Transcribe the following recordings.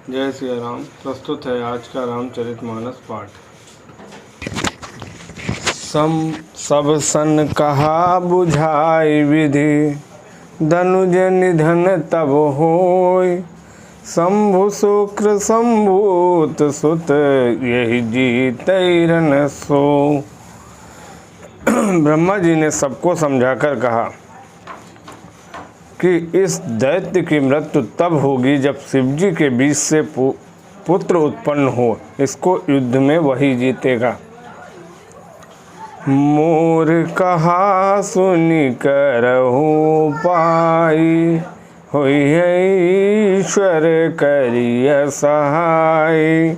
जय श्री राम। प्रस्तुत है आज का रामचरितमानस पाठ। सब सन कहा बुझाई विधि, धनुज निधन तब होय। शंभु शुक्र संभूत सुत, यही जीतैरन सो। ब्रह्मा जी ने सबको समझाकर कहा कि इस दैत्य की मृत्यु तब होगी जब शिवजी के बीच से पुत्र उत्पन्न हो। इसको युद्ध में वही जीतेगा। मोर कहा सुनि करहु पाई, होई ईश्वर करिय सहाय।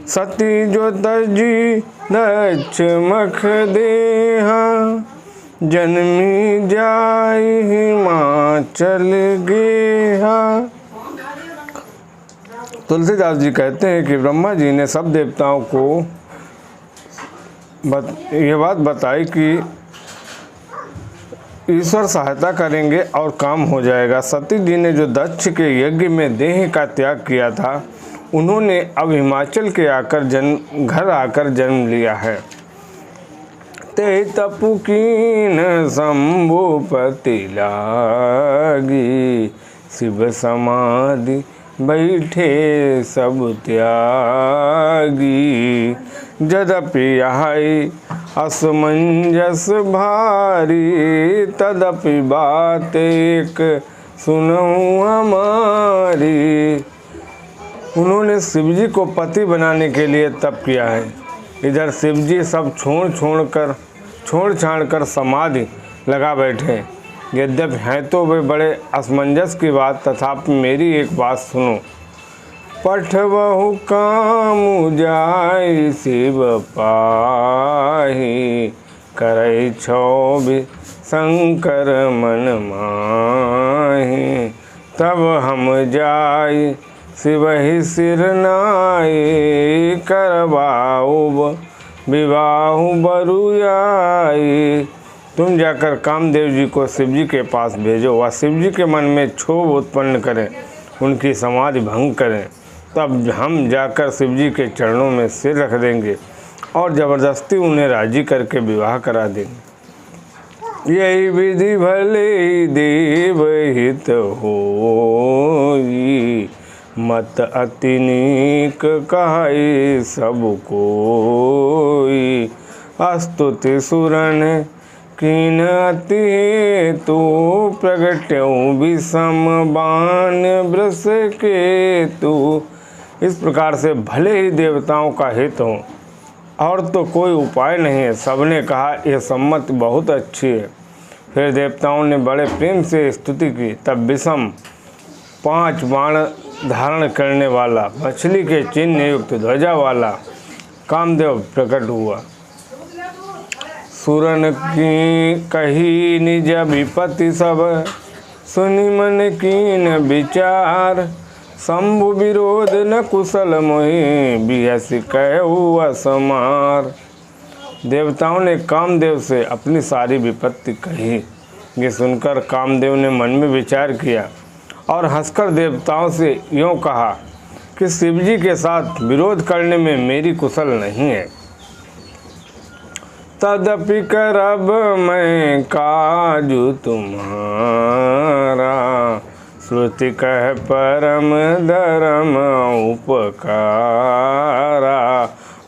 सती जो तजी दक्ष मख देहा, जन्मी जाय हिमाचल गेहा। तुलसीदास जी कहते हैं कि ब्रह्मा जी ने सब देवताओं को यह बात बताई कि ईश्वर सहायता करेंगे और काम हो जाएगा। सती जी ने जो दक्ष के यज्ञ में देह का त्याग किया था, उन्होंने अब हिमाचल के घर आकर जन्म लिया है। ते तपु कीन शंभुपति लागी, शिव समाधि बैठे सब त्यागी। यद्यपि आई असमंजस भारी, तदपि बात एक सुनऊं हमारी। उन्होंने शिवजी को पति बनाने के लिए तप किया है। इधर शिवजी सब छोड़ छाड़ कर समाधि लगा बैठे। यद्यपि हैं तो वे बड़े असमंजस की बात, तथापि मेरी एक बात सुनो। पठबहु काम जाय शिव पाहि, करई छौ शंकर मन माहि। तब हम जाय शिवहि सिर नाई, करवाऊ विवाहु बरुआई। तुम जाकर कामदेव जी को शिवजी के पास भेजो। वह शिवजी के मन में क्षोभ उत्पन्न करें, उनकी समाधि भंग करें। तब हम जाकर शिवजी के चरणों में सिर रख देंगे और ज़बरदस्ती उन्हें राजी करके विवाह करा देंगे। यही विधि भले देव हित होई, मत अति नीक कहाई सब कोई। स्तुति सुरन कीन अति हेतु, प्रगट्यऊ विषम बाण वृष केतु। इस प्रकार से भले ही देवताओं का हित हो और तो कोई उपाय नहीं है। सबने कहा यह सम्मति बहुत अच्छी है। फिर देवताओं ने बड़े प्रेम से स्तुति की। तब विषम 5 बाण धारण करने वाला, मछली के चिन्ह युक्त ध्वजा वाला कामदेव प्रकट हुआ। सुरन की कही निज विपत्ति सब, सुनि मन कीन विचार। शंभु विरोध न कुशल मोहि, बिहसि कहु असमार। देवताओं ने कामदेव से अपनी सारी विपत्ति कही। ये सुनकर कामदेव ने मन में विचार किया और हंसकर देवताओं से यूँ कहा कि शिवजी के साथ विरोध करने में मेरी कुशल नहीं है। तदपि करब मैं काजु तुम्हारा, श्रुति कह परम धर्म उपकारा।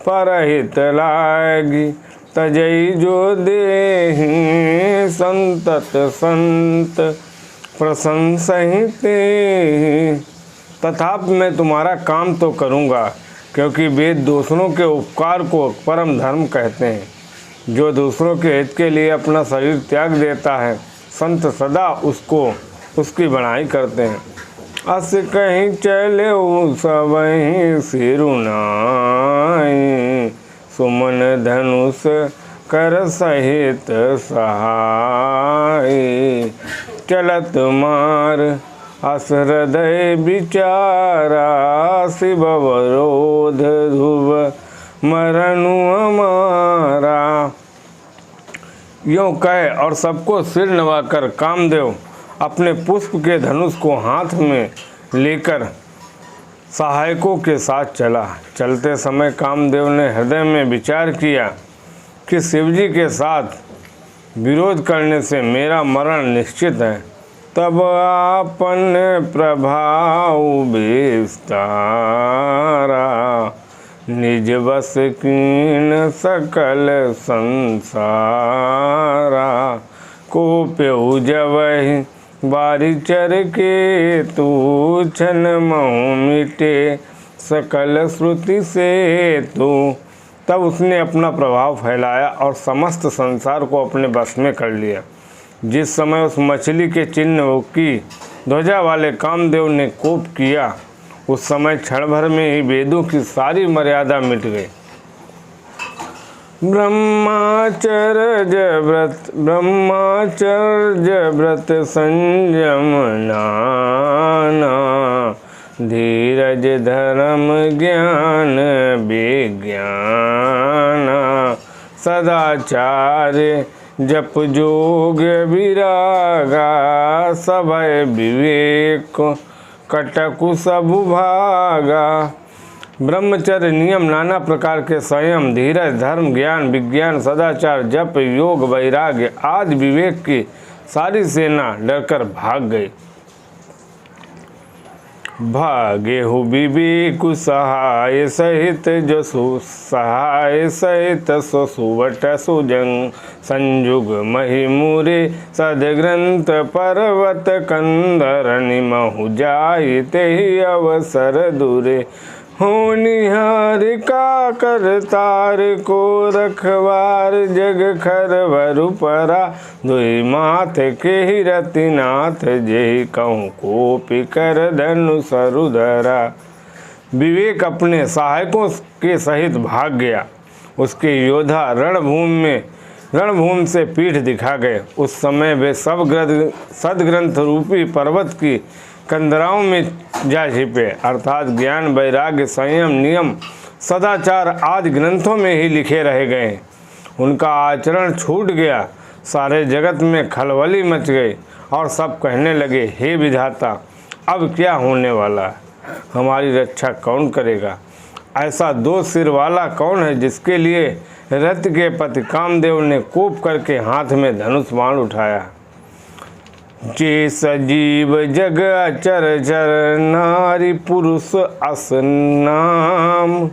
परहित लागी तजई जो देहि, संतत संत प्रशंसहिते। तथापि मैं तुम्हारा काम तो करूँगा, क्योंकि वेद दूसरों के उपकार को परम धर्म कहते हैं। जो दूसरों के हित के लिए अपना शरीर त्याग देता है, संत सदा उसकी बड़ाई करते हैं। अस कहीं चले सबहीं सिरुनाई, सुमन धनुष कर सहित सहाय। चलत मार अस हृदय विचारा, शिव वरोध ध्रुव मरनु हमारा। यूँ कहे और सबको सिर नवाकर कामदेव अपने पुष्प के धनुष को हाथ में लेकर सहायकों के साथ चला। चलते समय कामदेव ने हृदय में विचार किया कि शिवजी के साथ विरोध करने से मेरा मरण निश्चित है। तब आपन प्रभाव विस्तारा, निज बस कीन सकल संसारा। को प्यऊ जवहि बारिचर के तू, छन महु मिटे सकल श्रुति से तू। तब उसने अपना प्रभाव फैलाया और समस्त संसार को अपने बस में कर लिया। जिस समय उस मछली के चिन्ह की ध्वजा वाले कामदेव ने कोप किया, उस समय क्षण भर में ही वेदों की सारी मर्यादा मिट गई। ब्रह्मचर्य व्रत संयम नाना, धीरज धर्म ज्ञान विज्ञान। सदाचार्य जप जोग विरागा, सभय विवेक कटकु सब भागा। ब्रह्मचर्य नियम, नाना प्रकार के संयम, धीरज, धर्म, ज्ञान, विज्ञान, सदाचार, जप, योग, वैराग्य आदि विवेक की सारी सेना डरकर भाग गई। भागे हु विवेक सहाय सहित, जसु सहाय सहित सुवट सुजंग। संजुग महिमुरे सदग्रंथ पर्वत कंदर, निमहु जाय तेहि अवसर दूरे। होनिहार का करतार को रखवार, जग खरवरु परा। दुई माथ के रतिनाथ, जेहि कहूँ कोपि कर धनु सरुधरा। विवेक अपने सहायकों के सहित भाग गया। उसके योद्धा रणभूमि से पीठ दिखा गए। उस समय वे सब सदग्रंथ रूपी पर्वत की कंदराओं में जा छिपे, अर्थात ज्ञान, वैराग्य, संयम, नियम, सदाचार आदि ग्रंथों में ही लिखे रह गए। उनका आचरण छूट गया। सारे जगत में खलबली मच गई और सब कहने लगे, हे विधाता, अब क्या होने वाला है? हमारी रक्षा कौन करेगा? ऐसा दो सिर वाला कौन है जिसके लिए रथ के पति कामदेव ने कोप करके हाथ में धनुष बाण उठाया? जे सजीव जग अचर चर, नारी पुरुष अस नाम।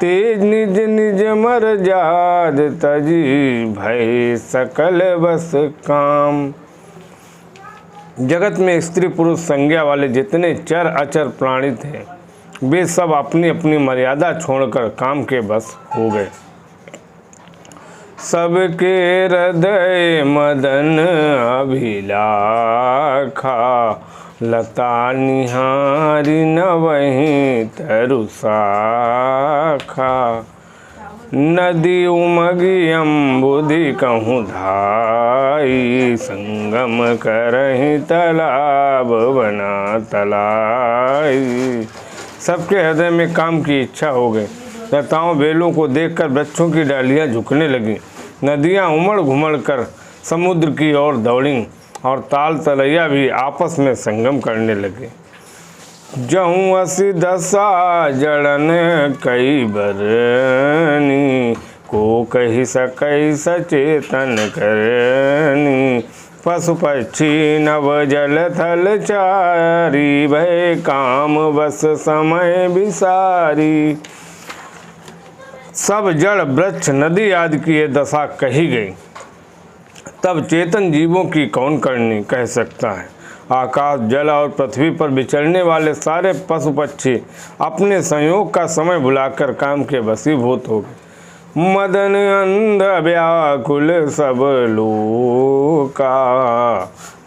तेज निज निज मर जाद, तजी भय सकल बस काम। जगत में स्त्री पुरुष संज्ञा वाले जितने चर अचर प्राणी थे, वे सब अपनी अपनी मर्यादा छोड़कर काम के बस हो गए। सबके हृदय मदन अभिलाखा, लता निहारी न वहीं तरु शाखा। नदी उमगी अम्बुधि कहूँ धाई, संगम करहीं तालाब बना तलाई। सबके हृदय में काम की इच्छा हो गई। लताओं बेलों को देखकर वृक्षों की डालियां झुकने लगीं। नदियां उमड़ घुमड़ कर समुद्र की ओर दौड़ीं और ताल तलैया भी आपस में संगम करने लगे। जहूँ असी दशा जड़न कई बरनी, को कही सकई सचेतन करनी। पशु पक्षी नव जल थल चारी, भय काम बस समय विसारी। सब जड़ वृक्ष नदी आदि की ये दशा कही गई, तब चेतन जीवों की कौन करनी कह सकता है। आकाश, जल और पृथ्वी पर विचरने वाले सारे पशु पक्षी अपने संयोग का समय भुलाकर काम के वशीभूत हो गए। मदन अंध व्याकुल सब लोका,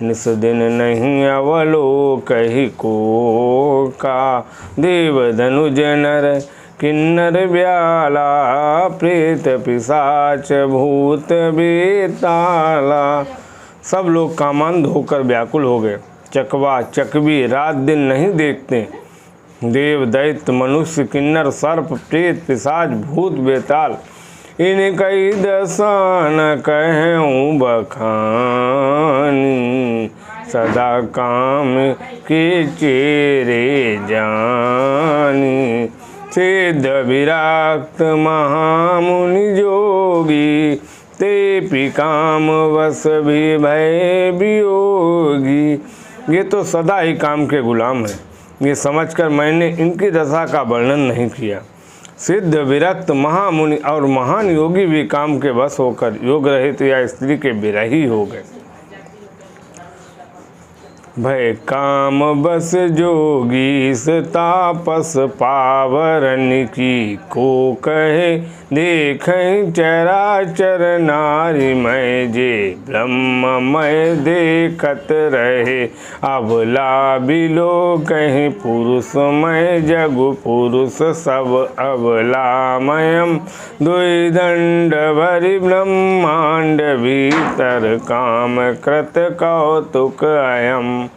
निस दिन नहीं अवलोक ही को का। देव धनुज नर किन्नर व्याला, प्रेत पिशाच भूत बेताला। सब लोग कामांध होकर व्याकुल हो गए। चकवा चकवी रात दिन नहीं देखते। देव, दैत्य, मनुष्य, किन्नर, सर्प, प्रेत, पिशाच, भूत, बेताल, इन कई दशा न कहूँ बखानी। सदा काम के चेरे जानी, ज्ञानी, सिद्ध विरक्त महामुनि जोगी, ते काम वश भी भय वियोगी। ये तो सदा ही काम के गुलाम हैं, ये समझकर मैंने इनकी दशा का वर्णन नहीं किया। सिद्ध विरक्त महामुनि और महान योगी भी काम के वश होकर योग रहित या स्त्री के विरही हो गए। भय काम बस जोगी तापस पावरन की, को कहे देखें चराचर नारी मय, जे ब्रह्ममय देखत रहे। अबला बिलो कहीं पुरुषमय, जगु पुरुष सब अबलामयम, द्विदंड भरि ब्रह्मांड भीतर, काम कृत कौतुक अयम।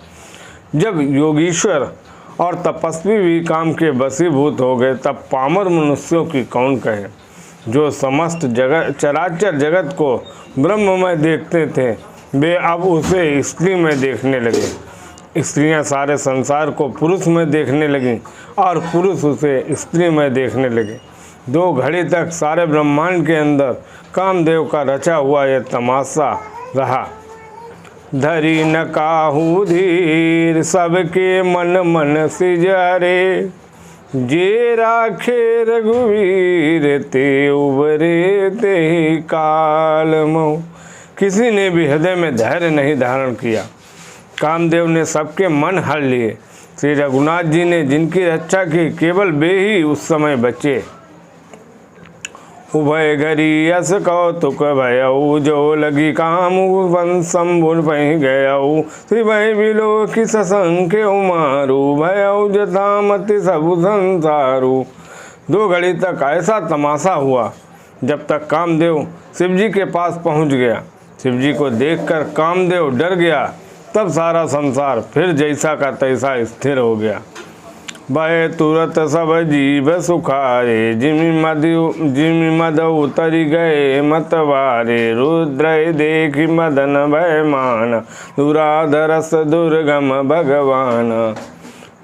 जब योगीश्वर और तपस्वी भी काम के वशीभूत हो गए, तब पामर मनुष्यों की कौन कहे, जो समस्त जगत चराचर जगत को ब्रह्ममय देखते थे, वे अब उसे स्त्री में देखने लगे। स्त्रियां सारे संसार को पुरुष में देखने लगीं और पुरुष उसे स्त्री में देखने लगे। 2 घड़ी तक सारे ब्रह्मांड के अंदर कामदेव का रचा हुआ यह तमाशा रहा। धरी न काहू धीर, सबके मन मन सिजरे, जे राखे रघुवीर, ते उबरे ते काल मऊ। किसी ने भी हृदय में धैर्य नहीं धारण किया। कामदेव ने सबके मन हर लिए। श्री रघुनाथ जी ने जिनकी रक्षा की, केवल वे ही उस समय बचे। उभय घरी यस कौतुक भयऊ, जो लगी काम शंभुन पही गयऊ। श्री भय बिलो की ससंख्य उमारू, भयऊ जतामति सब संसारू। 2 घड़ी तक ऐसा तमाशा हुआ, जब तक कामदेव शिव जी के पास पहुंच गया। शिव जी को देखकर कामदेव डर गया, तब सारा संसार फिर जैसा का तैसा स्थिर हो गया। भय तुरत सब जीव सुखारे, जिमि मद उतरी गए मतवारे। रुद्र देखी मदन भय मान, दुराधरस दुर्गम भगवान।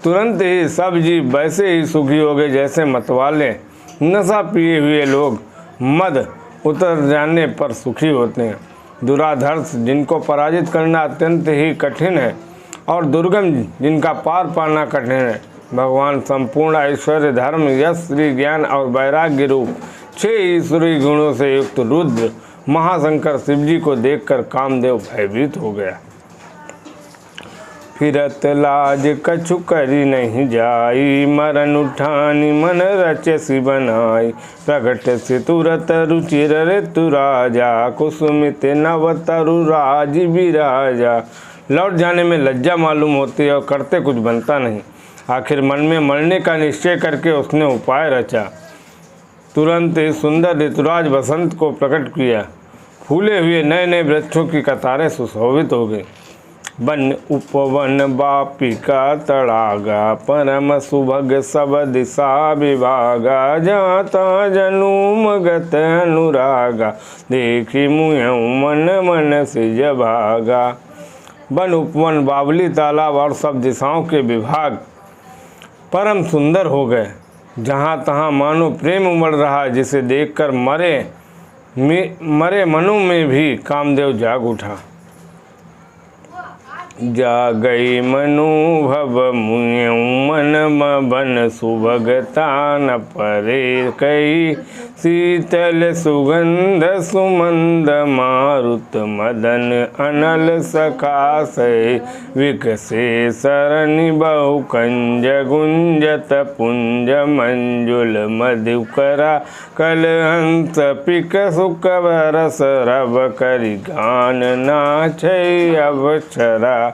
तुरंत ही सब जीव वैसे ही सुखी हो गए जैसे मतवाले नशा पिए हुए लोग मद उतर जाने पर सुखी होते हैं। दुराधर्ष जिनको पराजित करना अत्यंत ही कठिन है, और दुर्गम जिनका पार पाना कठिन है। भगवान संपूर्ण ऐश्वर्य, धर्म, यश, श्री, ज्ञान और वैराग्य रूप 6 ईश्वरीय गुणों से युक्त रुद्र महाशंकर शिव जी को देखकर कामदेव भयभीत हो गया। फिरत लाज कछु करी नहीं जाई, मरण उठानी मन रचसी बनाई। प्रगट से तुरत रुचिर ऋतु राजा, कुसुमित नव तरु राज विराजा। लौट जाने में लज्जा मालूम होती है और करते कुछ बनता नहीं। आखिर मन में मरने का निश्चय करके उसने उपाय रचा। तुरंत ही सुंदर ऋतुराज बसंत को प्रकट किया। फूले हुए नए नए वृक्षों की कतारें सुशोभित हो गई। वन उपवन बापिका तड़ागा, परम सुभग सब दिशा विभागा। जाता जनुम गत अनुरागा, देखी मुयऊ मन मन सिज भागा। वन उपवन, बावली, तालाब और सब दिशाओं के विभाग परम सुंदर हो गए। जहाँ तहाँ मानो प्रेम उमड़ रहा, जिसे देखकर मरे मनु में भी कामदेव जाग उठा। जा गई मनु भव मुयऊ मन बन, सुभगता न परे कई। शीतल सुगंध सुमंद मारुत, मदन अनल सकाशय। विकसे सरनि बहु कंज, गुंजत पुंज मंजुल मधुकरा। कलहंस पिक सुख बरस, रव करि गान नाचै अवचरा।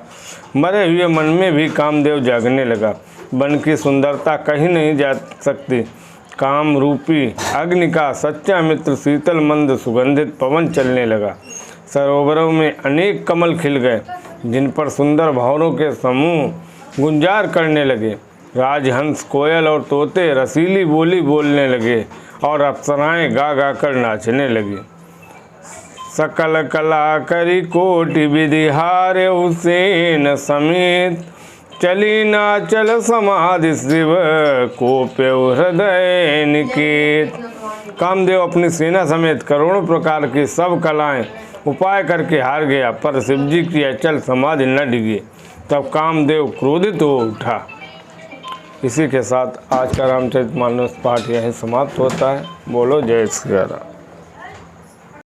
मरे हुए मन में भी कामदेव जागने लगा। वन की सुंदरता कहीं नहीं जा सकती। काम रूपी अग्नि का सच्चा मित्र शीतल मंद सुगंधित पवन चलने लगा। सरोवरों में अनेक कमल खिल गए, जिन पर सुंदर भंवरों के समूह गुंजार करने लगे। राजहंस, कोयल और तोते रसीली बोली बोलने लगे और अप्सराएं गा गा कर नाचने लगी। सकल कला करी कोटि विधि, हारे हुसैन समेत। चली नाचल समाधि शिव कोप्यउ हृदय निकेत। कामदेव अपनी सेना समेत करोड़ों प्रकार की सब कलाएं उपाय करके हार गया, पर शिव जी की अचल समाधि न डिगी। तब कामदेव क्रोधित हो उठा। इसी के साथ आज का रामचरितमानस पाठ यहीं समाप्त होता है। बोलो जय श्री राम।